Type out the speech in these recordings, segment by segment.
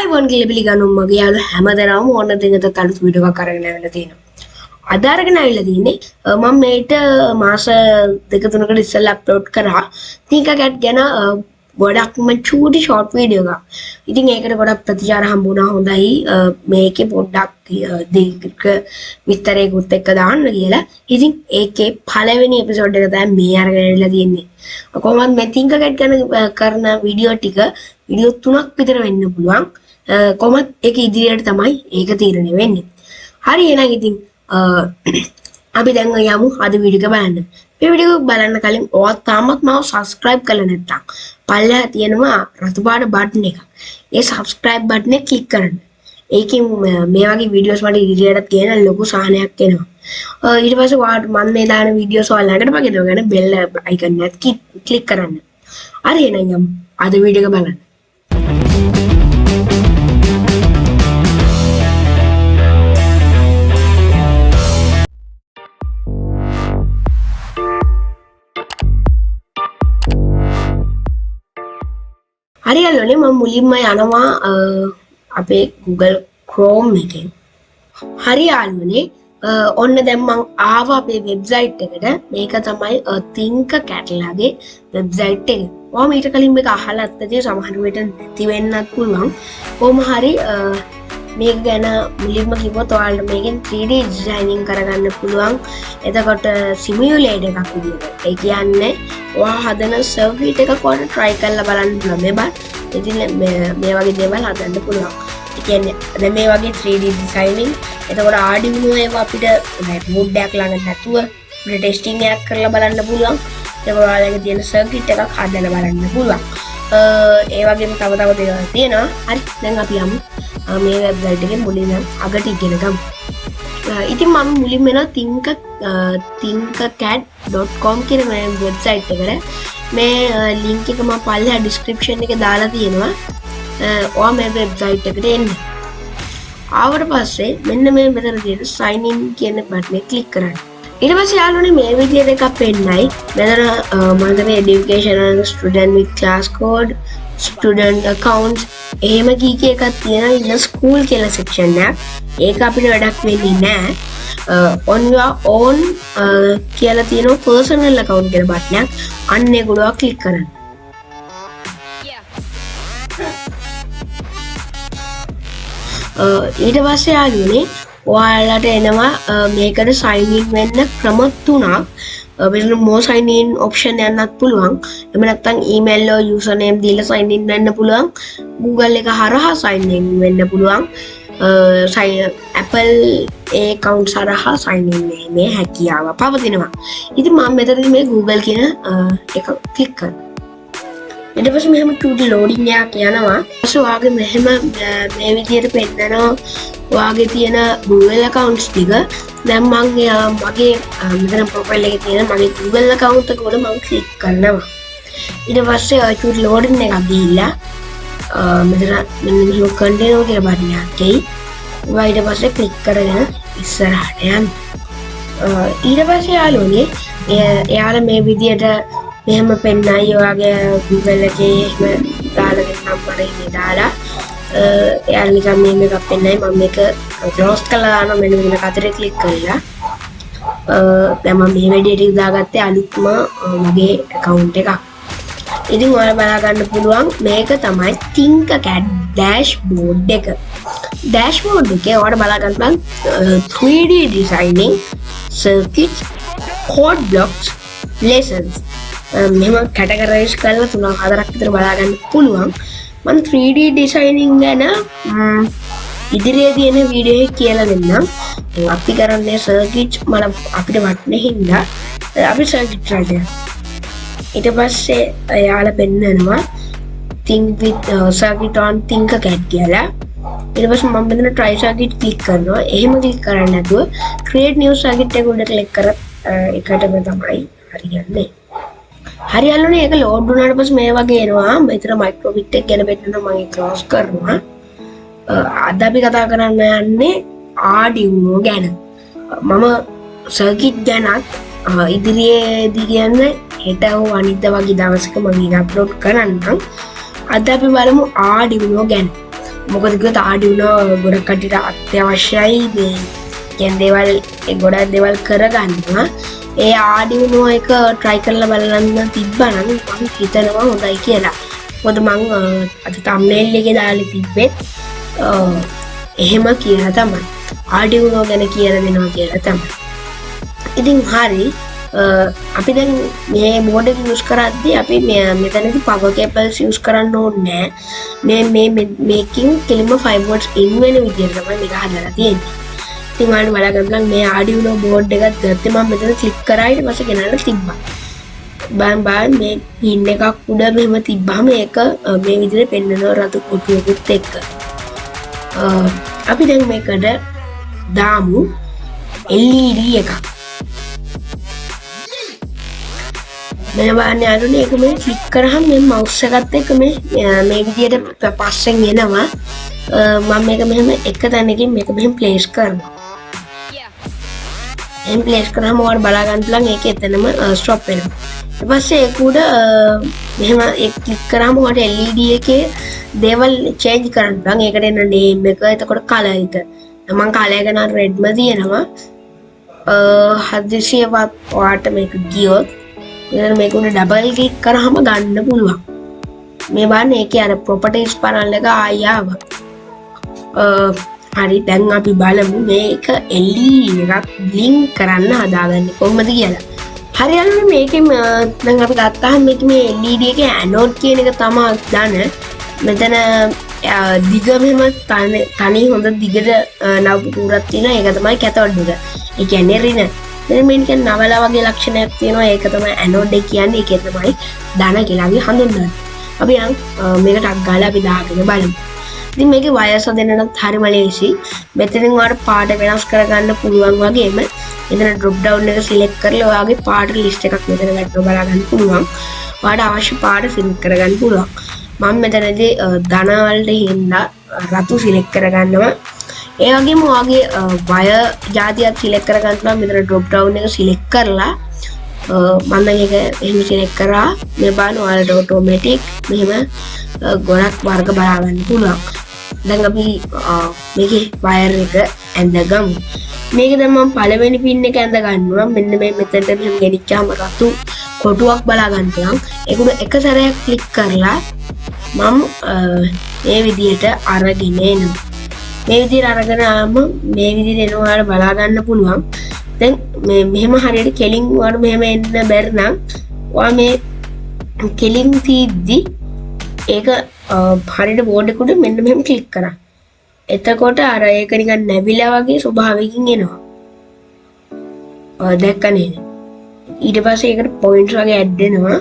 ආයිබෝන් කියලා පිළිගන්නවා මගේ යාළුවෝ හැමදෙනාම ඕන දෙයකට අලුත් වීඩියෝ එකක් අරගෙන ආවිල්ලා තියෙනවා. අද අරගෙන ආවිල්ලා තියෙන්නේ මම මේට මාස දෙක තුනකට ඉස්සෙල්ලා අප්ලෝඩ් කරා thinkercad ගැන ගොඩක්ම චූටි ෂෝට් වීඩියෝ එකක්. ඉතින් ඒකට ගොඩක් ප්‍රතිචාර හම්බුණා හොඳයි මේකේ පොඩ්ඩක් දීර්ඝ විස්තරයකට එක්ක දාන්න කියලා. ඉතින් ඒකේ පළවෙනි එපිසෝඩ් එක තමයි මේ අරගෙන ආවිල්ලා තියෙන්නේ. කොහොමද මේ thinkercad ගැන කරන වීඩියෝ ටික වීඩියෝ 3ක් විතර වෙන්න පුළුවන්. කොහොමද ඒක ඉදිරියට තමයි ඒක තීරණය වෙන්නේ. හරි එහෙනම් ඉතින් අපි දැන් යමු අද වීඩියෝ එක බලන්න. මේ වීඩියෝ එක බලන්න කලින් ඔයාලා තාමත් මාව subscribe කරලා නැත්නම් පල්ලෙහා තියෙනවා රතු පාට බටන් එක. ඒ subscribe බටන් එක click කරන්න. ඒකෙන් මේ වගේ වීඩියෝස් මට ඉදිරියට තියෙන ලොකු සාහනයක් එනවා. ඊට පස්සේ ඔයාලට මම මේ දාන වීඩියෝස් ඔයාලට පගේනවා ගන්න bell icon එක click කරන්න. හරි එහෙනම් යමු අද වීඩියෝ එක බලන්න. හරි යාළුවනේ මම මුලින්ම යනවා අපේ Google Chrome එකෙන්. හරි යාළුවනේ ඔන්න දැන් මම ආවා අපේ වෙබ්සයිට් එකට. මේක තමයි thinkercad ලගේ වෙබ්සයිට් එක. ඔයාම ඊට කලින් මේක අහලා නැත්නම් සමහර වෙලට නැති වෙන්නත් පුළුවන්. කොහොම හරි මේක ගැන මුලින්ම කිව්වොත් ඔයාලට මේකෙන් 3D designing කරගන්න පුළුවන්. එතකොට simulator එකක් විදියට. ඒ කියන්නේ ඔයා හදන circuit එකක් ඔයාලට try කරලා බලන්න පුළුවන්. මේ බා ඉතින් මේ වගේ දේවල් හදන්න පුළුවන්. ඒ කියන්නේ දැන් මේ වගේ 3D designing එතකොට Arduino ඒවා අපිට board එකක් ළඟ නැතුව අපිට testing එකක් කරලා බලන්න පුළුවන්. ඒක ඔයාලගේ තියෙන circuit එකක් හදලා බලන්න පුළුවන්. ඒ වගේම තව දේවල් තියෙනවා. හරි දැන් අපි යමු මේ වෙබ්සයිට් එකේ මුලින්ම අගට ඉගෙන ගමු. ඉතින් මම මුලින්ම එනවා thinkercad.com කියන මේ වෙබ්සයිට් එකට. මේ link එක මම පල්ලෙහා description එකේ දාලා තියෙනවා. ඔයා මේ වෙබ්සයිට් එකට එන්න. ආවට පස්සේ මෙන්න මේ මෙතන තියෙන sign in කියන බටන් එක click කරන්න. ඊට පස්සේ යාළුවනේ මේ විදියට එකක් පෙන්නයි. මෙතන මම තමයි educational student with class code student accounts එහෙම කීකේ එකක් තියෙනවා. ඉන්න school කියලා section එකක්. ඒක අපිට වැඩක් වෙන්නේ නැහැ. on your own කියලා තියෙන personal account කියලා බටන් එකක්. අන්න ඒක උඩ click කරන්න. ඊට පස්සේ යාළුවනේ ඔයාලට එනවා මේකට sign in වෙන්න ක්‍රම තුනක්. මෙතන more sign in option යන්නත් පුළුවන්. එහෙම නැත්නම් email or username දීලා sign in වෙන්න පුළුවන්. Google එක හරහා sign in වෙන්න පුළුවන්. Apple account හරහා sign in මේ හැකියාව පවතිනවා. ඉතින් මම මෙතනදී මේ Google කියන එක click කරනවා. ඊට පස්සේ මෙහෙම චූටි loading එකක් යනවා. ඊට ඔයාගේ මෙහෙම මේ විදිහට පෙන්නනවා ඔයාගේ තියෙන Google accounts ටික. දැන් මම මගේ මෙතන profile එකේ තියෙන මගේ Google account එක උඩ මම click කරනවා. ඊට පස්සේ චූටි loading එකක් දීලා මෙතන මෙන්න මෙහෙම continue කියලා බටන් එකක් එයි. ඊට පස්සේ click කරගෙන ඉස්සරහට යන්න. ඊට පස්සේ යාළුවනේ එයාලා මේ විදිහට මෙහෙම පෙන්නයි ඔයාගේ Google එකේ එහෙම දාලා දෙන්න නම්බර ඉන්නේ දාලා එයාලා නිකන් මේක පෙන්නයි. මම මේක close කරලා දානවා. මෙන්න මෙතන කතරේ click කරලා දැන් මම මේ විදිහට දාගත්තේ අලුත්ම මගේ account එකක්. ඉතින් ඔයාලා බලා ගන්න පුළුවන් මේක තමයි thinkercad dashboard එක. dashboard එකේ ඔයාලා බලා ගන්න පුළුවන් 3D designing circuits code blocks lessons මෙහෙම categorize කරලා 3-4ක් විතර බලා ගන්න පුළුවන්. මම 3D designing ගැන ඉදිරියේදී එන වීඩියෝ එකේ කියලා දෙන්නම්. අපි කරන්නේ circuit අපිට වටනේ හින්දා අපි circuit කරලා ඊට පස්සේ යාළුවා පෙන්නනවා think with circuit on thinkercad කියලා. ඊට පස්සේ මම මෙතන try circuit click කරනවා. එහෙම click කරන්නේ නැතුව create new circuit එක උඩ click කරත් එකටම තමයි හරියන්නේ. හරි යාළුවනේ ඒක load වුණාට පස්සේ මේ වගේ එනවා. මෙතන microbit එක ගැන පෙන්නනවා. මම ඒක close කරනවා. අද අපි කතා කරන්න යන්නේ Arduino ගැන. මම circuit ගැනත් ඉදිරියේදී කියන්නේ හෙට හෝ අනිද්දා වගේ දවසක මම ඒක අප්ලෝඩ් කරන්නම්. අද අපි බලමු Arduino ගැන. මොකද කිව්වොත් Arduino ගොඩක් කටට අත්‍යවශ්‍යයි මේ කියන දේවල් ගොඩක් දේවල් කරගන්නවා. ඒ Arduino එක try කරලා බලන්න තිබ්බනම් මම හිතනවා හොඳයි කියලා. මොකද මම අද thumbnail එකේ දාලා තිබ්බේ එහෙම කියලා තමයි. Arduino ගැන කියලා දෙනවා කියලා තමයි. ඉතින් හරි අපි දැන් මේ board එක use කරද්දී අපි මෙතනදී power cables use කරන්න ඕනේ නැහැ. මේකෙන් කෙලින්ම 5 volts in වෙන විදිහට තමයි මේක හදලා තියෙන්නේ. ඉතින් ඔයාලට බලන්න ගමන් මේ Arduino board එකත් ගත්තේ මම මෙතන click කරා ඊට පස්සේ ගෙනල්ලා තිබ්බා. බලන්න මේ pin එකක් උඩ මෙහෙම තිබ්බාම ඒක මේ විදිහට පෙන්නනවා රතු කොටුවකුත් එක්ක. අපි දැන් මේකට දාමු LED එකක්. මේ බලන්න යාළුවනේ ඒක මේ ක්ලික් කරාම මේ mouse එකත් එක්ක මේ විදිහට පස්සෙන් එනවා. මම මේක මෙහෙම එක තැනකින් මේක මෙහෙම place කරනවා. එහෙම place කරාම ඔයාලට බලා ගන්න පුළුවන් ඒක එතනම stop වෙනවා. ඊට පස්සේ ඒක උඩ මෙහෙම ඒක ක්ලික් කරාම ඔයාලට LED එකේ දේවල් change කරන්න පුළුවන්. ඒකට එන name එක, එතකොට color එක. මම color එක නම් red ම තියෙනවා. හදිසියවත් ඔයාලට මේක ගියොත් මේක උඩ ඩබල් ක්ලික් කරාම ගන්න පුළුවන්. මේ බලන්න ඒකේ අර properties panel එක ආය ආවා. හරි දැන් අපි බලමු මේක LED එකක් blink කරන්න හදාගන්නේ කොහොමද කියලා. හරි අලුත් මේකෙන් දැන් අපි ගත්තාම මේ LED එකේ anode කියන එක තමයි දාන. මෙතන දිග මෙහෙම තනි හොඳ දිගට නව පුරක් තියෙනවා. ඒක තමයි cathode එක. ඒ කියන්නේ රින. දැන් මේක නවලා වගේ ලක්ෂණයක් තියෙනවා. ඒක තමයි anode එක කියන්නේ. ඒකේ තමයි ධන කියලා අපි හඳුන්වන්නේ. අපි යන් මේකට අක් ගාලා අපි දාගෙන බලමු. ඉතින් මේකේ වයර්ස් හදන්නත් හරිම ලේසි. මෙතනින් ඔයාලට පාට වෙනස් කරගන්න පුළුවන් වගේම මෙතන drop down එක select කරලා ඔයාගේ පාට list එකක් මෙතන ගන්න බලා ගන්න පුළුවන්. ඔයාලට අවශ්‍ය පාට select කරගන්න පුළුවන්. මම මෙතනදී ධන වලට හින්දා රතු select කරගන්නවා. ඒ වගේම ඔයාගේ wire જાතියක් select කරගන්න පුළුවන්. මෙතන drop down එක select කරලා මම මේක එහෙම select කරා. මේ බලන්න ඔයාලට automatic මෙහෙම ගොඩක් වර්ග බලා ගන්න පුළුවන්. දැන් අපි මේකේ wire එක ඇඳගමු. මේක දැන් මම පළවෙනි pin එක ඇඳ ගන්නවා. මෙන්න මේ මෙතනට මෙහෙම ගෙනිච්චාම රතු කොටුවක් බලා ගන්න පුළුවන්. ඒක උඩ එක සැරයක් ක්ලික් කරලා මම මේ විදිහට අරගෙන එනවා. මේ විදිහට අරගෙන ආවම මේ විදිහට එනවා ඔයාලට බලා ගන්න පුළුවන්. දැන් මේ මෙහෙම හරියට කෙලින් ඔයාලට මෙහෙම එන්න බැරි නම් ඔයා මේ කෙලින් තීද්දි ඒක හරියට බෝඩ් එක උඩ මෙන්න මෙහෙම ක්ලික් කරා. එතකොට අර ඒක නිකන් නැවිලා වගේ ස්වභාවයකින් එනවා. දැක්ක නේද? ඊට පස්සේ ඒකට පොයින්ට්ස් වගේ ඇඩ් වෙනවා.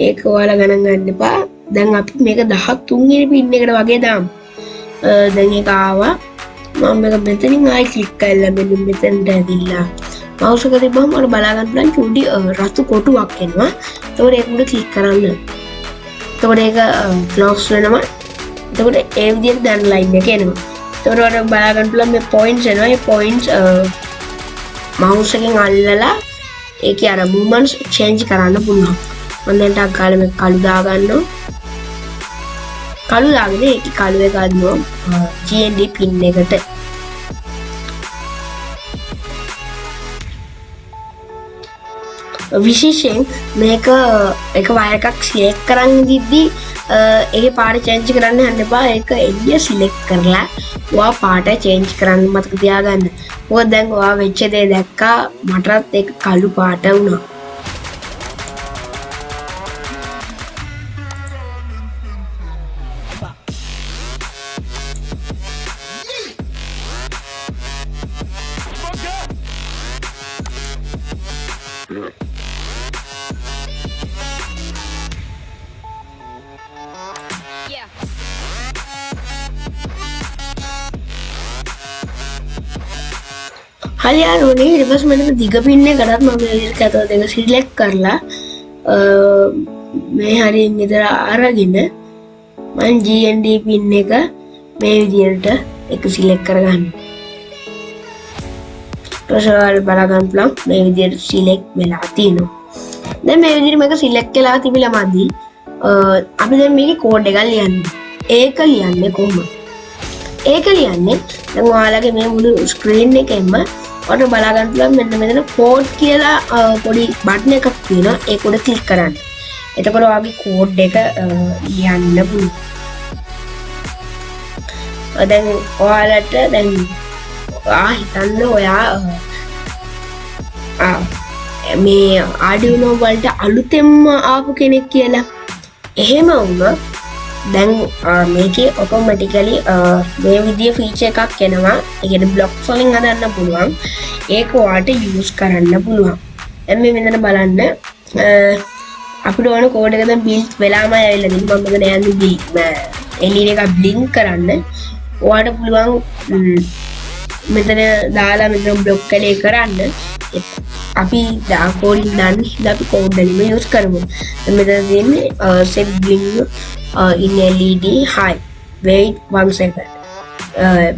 ඒක ඔයාලා ගණන් ගන්න එපා. දැන් අපි මේක 13 වෙනි පින් එකට වගේ දාමු. දැන් ඒක ආවා. මම මේක මෙතනින් ආයි ක්ලික් කරලා මෙන්න මෙතනට ඇවිල්ලා mouse එක තිබ්බම ඔයාලා බලා ගන්න පුළුවන් චුටි රතු කොටුවක් එනවා. ඒතකොට ඒක උඩ ක්ලික් කරන්න. එතකොට ඒක close වෙනවා. එතකොට ඒ විදිහට දැන් line එක එනවා. එතකොට ඔයාලා බලා ගන්න පුළුවන් මේ points එනවා. මේ points mouse එකෙන් අල්ලලා ඒකේ අර movements change කරන්න පුළුවන්. මම දැන් ටක් ගාලා මේ කළු දා ගන්නවා. කළු දාගෙන ඒකේ කළු එක අදිනවා GND pin එකට. විශේෂයෙන් මේක එක වයර් එකක් select කරන් ඉද්දි ඒකේ පාට change කරන්න යන්න එපා. ඒක එළිය select කරලා ඔයා පාට change කරන්න මතක තියාගන්න. මොකද දැන් ඔයා වෙච්ච දේ දැක්කා මටත් ඒක කළු පාට වුණා. හරි යාළුවනේ ඊට පස්සේ මම දිග පින් එකකට මම මේ කැතව දෙක සිලෙක්ට් කරලා මේ හරිය මෙතන අරගෙන මම GND පින් එක මේ විදිහට එක සිලෙක්ට් කරගන්න. ප්‍රොසෙසර් බලා ගන්න පුළුවන් මේ විදිහට සිලෙක්ට් වෙලා තියෙනවා. දැන් මේ විදිහට මේක සිලෙක්ට් වෙලා තිබිලා මදි. අපි දැන් මේකේ කෝඩ් එකක් ලියන්න. ඒක ලියන්නේ කොහොමද? ඒක ලියන්නේ දැන් ඔයාලගේ මේ මුළු ස්ක්‍රීන් එකෙන්ම ඔයාලට බලා ගන්න පුළුවන් මෙන්න මෙතන කෝඩ් කියලා පොඩි බටන් එකක් තියෙනවා ඒක උඩ ක්ලික් කරන්න. එතකොට ඔයාගේ කෝඩ් එක ලියන්න පුළුවන්. දැන් ඔයාලට දැන් හිතන්න ඔයා මේ Arduino වලට අලුතෙන්ම ආපු කෙනෙක් කියලා. එහෙම වුණොත් දැන් මේකේ ඔටෝමැටිකලි මේ විදිහේ ෆීචර් එකක් එනවා. ඒ කියන්නේ බ්ලොක්ස් වලින් හදන්න පුළුවන්. ඒක ඔයාලට යූස් කරන්න පුළුවන්. දැන් මේ මෙතන බලන්න අපිට ඕන කෝඩ් එක දැන් බිල්ඩ් වෙලාම ඇවිල්ලා තියෙනවා. මම මෙතන යන්නේ LED එක බ්ලින්ක් කරන්න. ඔයාලට පුළුවන් මෙතන දාලා මෙතන බ්ලොක් එකේ කරන්න. අපි කෝඩින් දන්නේ අපි කෝඩ් වලින්ම යූස් කරමු. මෙතන තියෙන්නේ set blink in LED high wait 1 second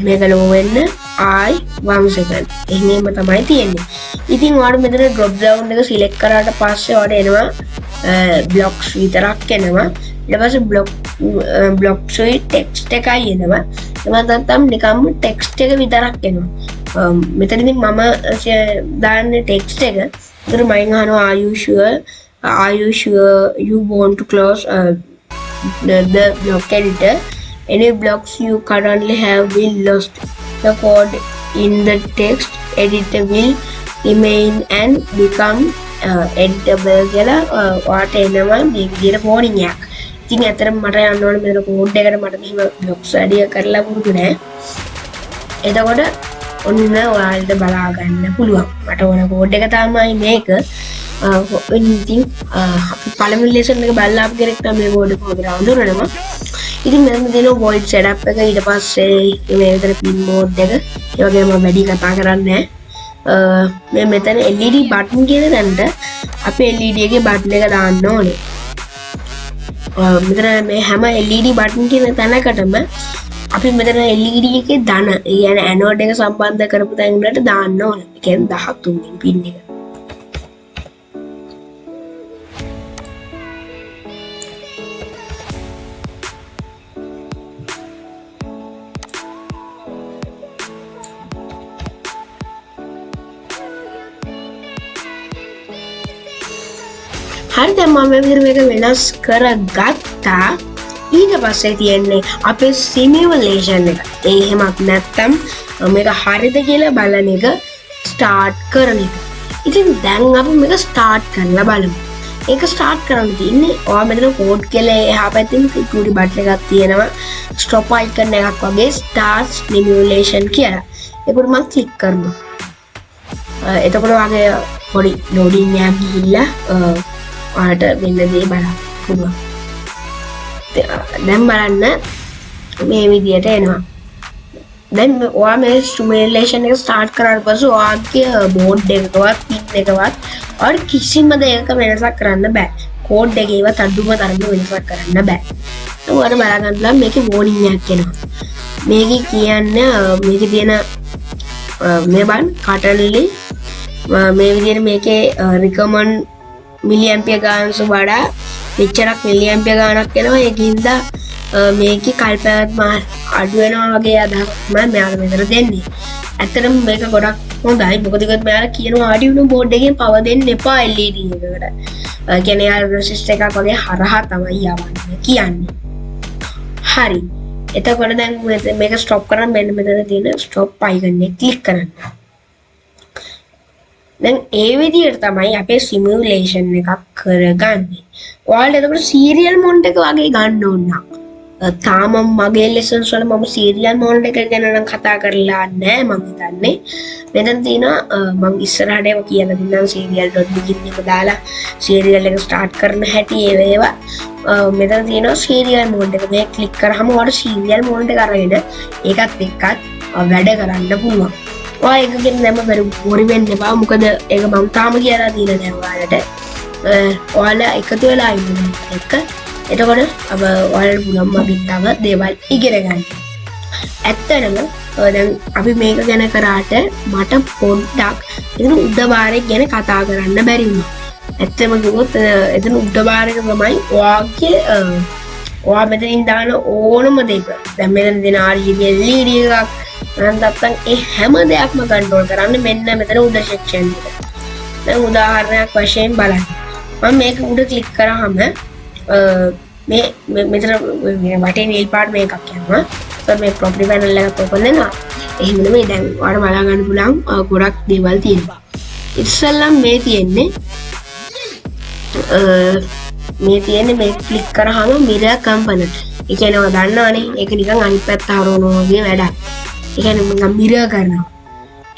මේක low වෙන්න I 1 second එහෙම තමයි තියෙන්නේ. ඉතින් ඔයාලා මෙතන drop down එක select කරාට පස්සේ ඔයාලට එනවා blocks විතරක් එනවා. ඊට පස්සේ blocks වල text එකයි එනවා. එහෙම නැත්නම් නිකම්ම text එක විතරක් එනවා. මෙතනදී මම දාන්නේ text එක. ඒතර මම අහනවා are you sure you want to close the block editor? Any blocks you currently have will lost. The code in the text editor will remain and become editable කියලා ඔයාලට එනවා මේ විදිහට warning එකක්. ඉතින් ඇත්තටම මට යන්න ඕනේ මෙතන කෝඩ් එකට මට මෙහෙම blocks වැඩි කරලා පුරුදු නෑ. එතකොට ඔන්න ඔයාලට බලා ගන්න පුළුවන්. මට ඕන කෝඩ් එක තමයි මේක. ඉතින් අපි පළවෙනි ලෙසන් එක බලලා අපි කෙනෙක් තමයි මේ කෝඩ් එක කොහොමද හඳුනනවා. ඉතින් මෙතන දෙන void setup එක ඊට පස්සේ මේ විතර pin mode එක ඒ වගේම වැඩි කතා කරන්නේ නැහැ. මෙතන LED button කියන තැනට අපි LED එකේ button එක දාන්න ඕනේ. මෙතන මේ හැම LED button කියන තැනකටම අපි මෙතන LED එකේ ධන ඒ කියන්නේ ඇනෝඩ් එක සම්බන්ධ කරපු තැන් වලට දාන්න ඕනේ. ඒ කියන්නේ 13 වෙනි පින් එක. හරි දැන් මම මේ විදිහට මේක වෙනස් කරගත්තා. ඊට පස්සේ තියෙන්නේ අපේ සිමියුලේෂන් එක. ඒ එහෙමත් නැත්නම් මේක හරිද කියලා බලන එක ස්ටාර්ට් කරන එක. ඉතින් දැන් අපි මේක ස්ටාර්ට් කරලා බලමු. ඒක ස්ටාර්ට් කරන්න තියෙන්නේ ඔයා මෙතන කෝඩ් කියලා එහා පැත්තේ security button එකක් තියෙනවා. stop icon එකක් වගේ start simulation කියලා. ඒකට මම ක්ලික් කරනවා. එතකොට වගේ පොඩි loading එකක් ගිහිල්ලා ඔයාලට මෙන්න මේ බලන්න පුළුවන්. දැන් බලන්න මේ විදියට එනවා. දැන් ඔයා මේ සිමුලේෂන් එක ස්ටාර්ට් කරාට පස්සේ ඔයාගේ බෝඩ් එකකවත් පින් එකවත් ඔයාලට කිසිම දෙයක වෙනසක් කරන්න බෑ. කෝඩ් එකේවත් අඩුම තරමේ වෙනසක් කරන්න බෑ. ඔයාලට බලා ගන්න පුළුවන් මේකේ වෝනින් එකක් එනවා. මේකේ කියන්නේ මේකේ තියෙන මේ බලන්න කටල්ලි මේ විදියට මේකේ recommend මිලිඇම්පියර් ගානට වඩා මෙච්චරක් මිලිඇම්පියර් ගානක් එනවා. ඒකින්ද මේකේ කල්පනාත්ම අඩු වෙනවා වගේ අදහසක් මම මෙයාලා මෙතන දෙන්නේ. ඇත්තටම මේක ගොඩක් හොඳයි. මොකද ඒකත් මෙයාලා කියනවා Arduino board එකෙන් power දෙන්න එපා LED එකකට. කියන්නේ යාර resistor එකක් වගේ හරහා තමයි යවන්නේ කියන්නේ. හරි. එතකොට දැන් මේක stop කරන්න මෙන්න මෙතන තියෙන stop icon එක click කරන්න. දැන් ඒ විදිහට තමයි අපේ සිමුලේෂන් එකක් කරගන්නේ. ඔයාලට එතකොට සීරියල් මොඩ් එක වගේ ගන්න ඕන නම් තාම මගේ ලෙසන්ස් වල මම සීරියල් මොඩ් එක ගැන නම් කතා කරලා නැහැ මම හිතන්නේ. මෙතන තියෙනවා මම ඉස්සරහට ඒක කියලා දුන්නා serial.begin එක දාලා සීරියල් එක ස්ටාර්ට් කරන හැටි ඒවා. මෙතන තියෙනවා සීරියල් මොඩ් එක. මේ ක්ලික් කරාම ඔයාලට සීරියල් මොඩ් එක අරගෙන ඒකත් එක්කත් වැඩ කරන්න පුළුවන්. ඔයා එක ගැන දැම්ම බොරි වෙන්න එපා. මොකද ඒක මම තාම කියලා දීලා නැහැ ඔයාලට. ඔයාලා එකතු වෙලා ඉන්න එක. එතකොට ඔයාලට පුළුවන් මගෙන් තව දේවල් ඉගෙන ගන්න. ඇත්තටම දැන් අපි මේක ගැන කරාට මට පොඩ්ඩක් එතන උඩබාරයක් ගැන කතා කරන්න බැරි වුණා. ඇත්තම කිව්වොත් එතන උඩබාරක තමයි ඔයාගේ ඔයා මෙතනින් දාන ඕනම දෙයක දැන් මෙතන දෙන RGB LED එකක් නැත්නම් ඒ හැම දෙයක්ම කන්ට්‍රෝල් කරන්න මෙන්න මෙතන උඩ සෙක්ෂන් එක. දැන් උදාහරණයක් වශයෙන් බලන්න. මම මේක උඩ ක්ලික් කරාම මේ මෙතන වටේ නිල් පාට මේකක් යනවා. ඒත් මේ ප්‍රොපර්ටි පැනල් එකත් ඕපන් වෙනවා. එහෙම නෙමෙයි දැන් ඔයාලට බලා ගන්න පුළුවන් ගොඩක් දේවල් තියෙනවා. ඉස්සෙල්ලම මේ තියෙන්නේ මේ ක්ලික් කරාම මිරර් කම්පොනන්ට්. ඒ කියන්නේ ඔයා දන්නවනේ ඒක නිකන් අනිත් පැත්ත හරවනවා වගේ වැඩක්. ඒ කියන්නේ මම මිරර් කරනවා.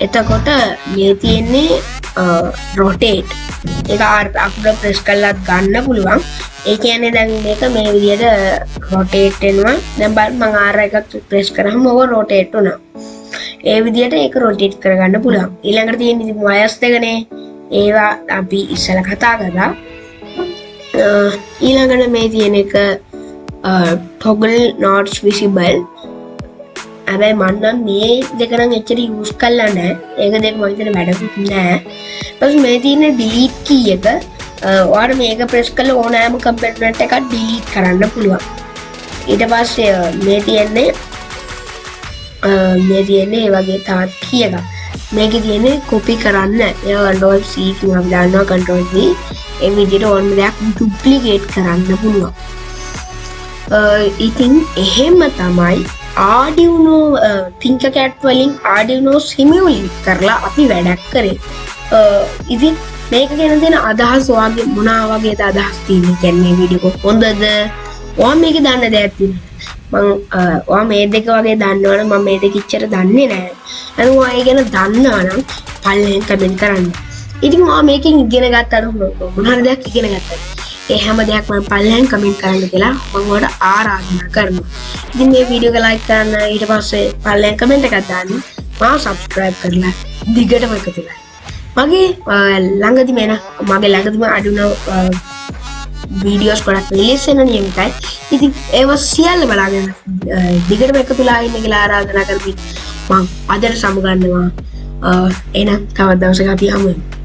එතකොට මේ තියෙන්නේ rotate. ඒක අකුර ප්‍රෙස් කරලා ගන්න පුළුවන්. ඒ කියන්නේ දැන් මේක මේ විදිහට rotate වෙනවා. දැන් බලන්න මම R එකක් ප්‍රෙස් කරාම ඔව rotate වුණා. ඒ විදිහට ඒක rotate කරගන්න පුළුවන්. ඊළඟට තියෙන ඉතින් wires දෙකනේ. ඒවා අපි ඉස්සෙල්ලා කතා කරා. ඊළඟට මේ තියෙන එක toggle not visible. හැබැයි මම නම් මේ දෙක නම් එච්චර යූස් කරලා නැහැ. ඒක දෙක මම හිතන්නේ වැඩකුත් නැහැ. ඊපස්සේ මේ තියෙන delete key එක ඔයාලා මේක press කරලා ඕනෑම component එකක් delete කරන්න පුළුවන්. ඊට පස්සේ මේ තියෙන්නේ ඒ වගේ තවත් key එකක්. මේකේ තියෙන්නේ copy කරන්න. ඒක control C එකෙන් අපි දානවා control V. ඒ විදිහට ඕනම දෙයක් duplicate කරන්න පුළුවන්. ඉතින් එහෙම තමයි Arduino thinkercad වලින් Arduino simulate කරලා අපි වැඩක් කරේ. ඉතින් මේක ගැන දෙන අදහස් ඔයාගේ මොනවා වගේද අදහස් තියෙන්නේ කියන්නේ වීඩියෝ එක හොඳද? ඔයා මේක දන්න දෙයක් තියෙනවා. ඔයා මේ දෙක වගේ දන්නවනම් මම මේ දෙක ඉච්චර දන්නේ නැහැ. අනේ ඔයා ඒ ගැන දන්නවනම් පල්ලෙන් කමෙන්ට් කරන්න. ඉතින් ඔයා මේකෙන් ඉගෙන ගත්තද මොනවා දෙයක් ඉගෙන ගත්තද? ඒ හැම දෙයක්ම පල්ලෙන් කමෙන්ට් කරන්න කියලා මම ඔයාලට ආරාධනා කරනවා. ඉතින් මේ වීඩියෝ එක ලයික් කරන්න ඊට පස්සේ පල්ලෙන් කමෙන්ට් එකක් දාන්න. මාව subscribe කරලා දිගටම එකතු වෙන්න. මගේ ළඟදිම Arduino වීඩියෝස් ගොඩක් රිලීස් වෙන නියමිතයි. ඉතින් ඒවා සියල්ල බලාගෙන දිගටම එකතුලා ඉන්න කියලා ආරාධනා කරමින් මම අදට සමුගන්නවා. එහෙනම් තවත් දවසක අපි හමු වෙමු.